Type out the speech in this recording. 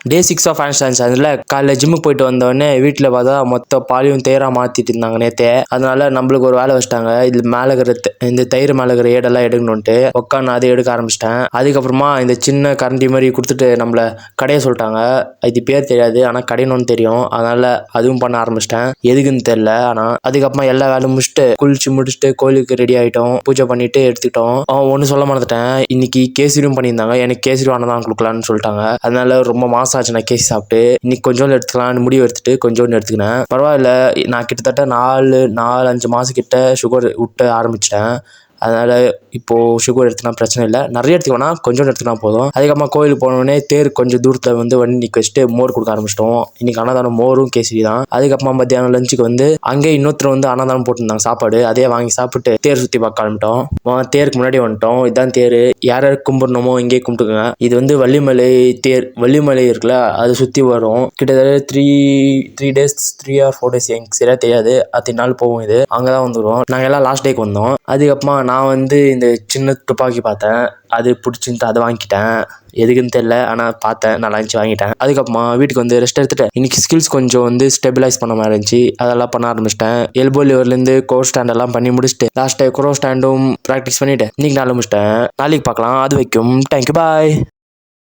Day 6 of hand அதில் காலைல ஜிம்முக்கு போயிட்டு வந்தோடனே வீட்டில் பார்த்தா மொத்த பாலையும் தயிராக மாற்றிட்டு இருந்தாங்க நேற்றே. அதனால நம்மளுக்கு ஒரு வேலை வச்சிட்டாங்க. இது மேலே இருக்கிற இந்த தயிர் மேலே இருக்கிற ஏடெல்லாம் எடுக்கணுன்ட்டு உட்காந்து அதை எடுக்க ஆரம்பிச்சிட்டேன். அதுக்கப்புறமா இந்த சின்ன கரண்டி மாதிரி கொடுத்துட்டு நம்மளை கடையை சொல்லிட்டாங்க. இது பேர் தெரியாது, ஆனால் கடையணும்னு தெரியும். அதனால அதுவும் பண்ண ஆரம்பிச்சிட்டேன். எதுக்குன்னு தெரியல. ஆனால் அதுக்கப்புறமா எல்லா வேலையும் முடிச்சுட்டு கோயிலுக்கு ரெடி ஆகிட்டோம். பூஜை பண்ணிட்டு எடுத்துக்கிட்டோம். ஒன்று சொல்ல மறந்துட்டேன், இன்னைக்கு கேசரியும் பண்ணியிருந்தாங்க. எனக்கு கேசரி வாங்க தான் கொடுக்கலான்னு சொல்லிட்டாங்க. அதனால ரொம்ப மாசம் ஆச்சு நான் கேசி சாப்பிட்டு. இன்னைக்கு கொஞ்சோண்டு எடுத்துக்கலாம்னு முடிவு எடுத்துட்டு கொஞ்சோண்டு எடுத்துக்கினேன். பரவாயில்ல, நான் கிட்டத்தட்ட 4-5 மாசம் கிட்ட சுகர் விட்டு ஆரம்பிச்சிட்டேன். அதனால இப்போ சுகர் எடுத்துனா பிரச்சனை இல்லை. நிறைய எடுத்துக்கோனா கொஞ்சோண்டு எடுத்துக்கினா போதும். அதுக்கப்புறமா கோயிலுக்கு போனோடனே தேர் கொஞ்சம் தூரத்தில் வண்டி நிற்க வச்சுட்டு மோர் கொடுக்க ஆரம்பிச்சிட்டோம். இன்னைக்கு அன்னதானம் மோரும் கேசரி தான். அதுக்கப்புறமா மத்தியானம் லஞ்சுக்கு அங்கே இன்னொருத்தர் அன்னதானம் போட்டுருந்தாங்க சாப்பாடு. அதே வாங்கி சாப்பிட்டு தேர் சுற்றி பார்க்க ஆரம்பிட்டோம். தேருக்கு முன்னாடி வந்துட்டோம். இதுதான் தேர். யாரை கும்பிடணுமோ இங்கே கும்பிட்டுக்குங்க. இது வள்ளிமலை தேர். வள்ளிமலை இருக்குல்ல, அது சுற்றி வரும். கிட்டத்தட்ட 3 days 3 or 4 days எனக்கு சரியா தெரியாது. அத்தனை நாள் போகும். இது அங்கதான் வந்துடுவோம். நாங்கள் எல்லாம் லாஸ்ட் டேக்கு வந்தோம். அதுக்கப்புறமா நான் இந்த சின்ன துப்பாக்கி பார்த்தேன். அது பிடிச்சின்ட்டு அதை வாங்கிட்டேன். எதுக்குன்னு தெரியல, ஆனால் பார்த்தேன், நல்லா இருந்துச்சு, வாங்கிட்டேன். அதுக்கப்புறமா வீட்டுக்கு ரெஸ்ட் எடுத்துட்டு இன்னைக்கு ஸ்கில்ஸ் கொஞ்சம் ஸ்டெபிலைஸ் பண்ண மாதிரி இருந்துச்சு. அதெல்லாம் பண்ண ஆரம்பிச்சிட்டேன். எல்போ லிவர்லேருந்து கோர் ஸ்டாண்ட் எல்லாம் பண்ணி முடிச்சுட்டு லாஸ்ட் க்ரோ ஸ்டாண்டும் ப்ராக்டிஸ் பண்ணிட்டு இன்னைக்கு நாளை முடிச்சிட்டேன். நாளைக்கு பார்க்கலாம். அது வரைக்கும் தேங்க்யூ, பாய்.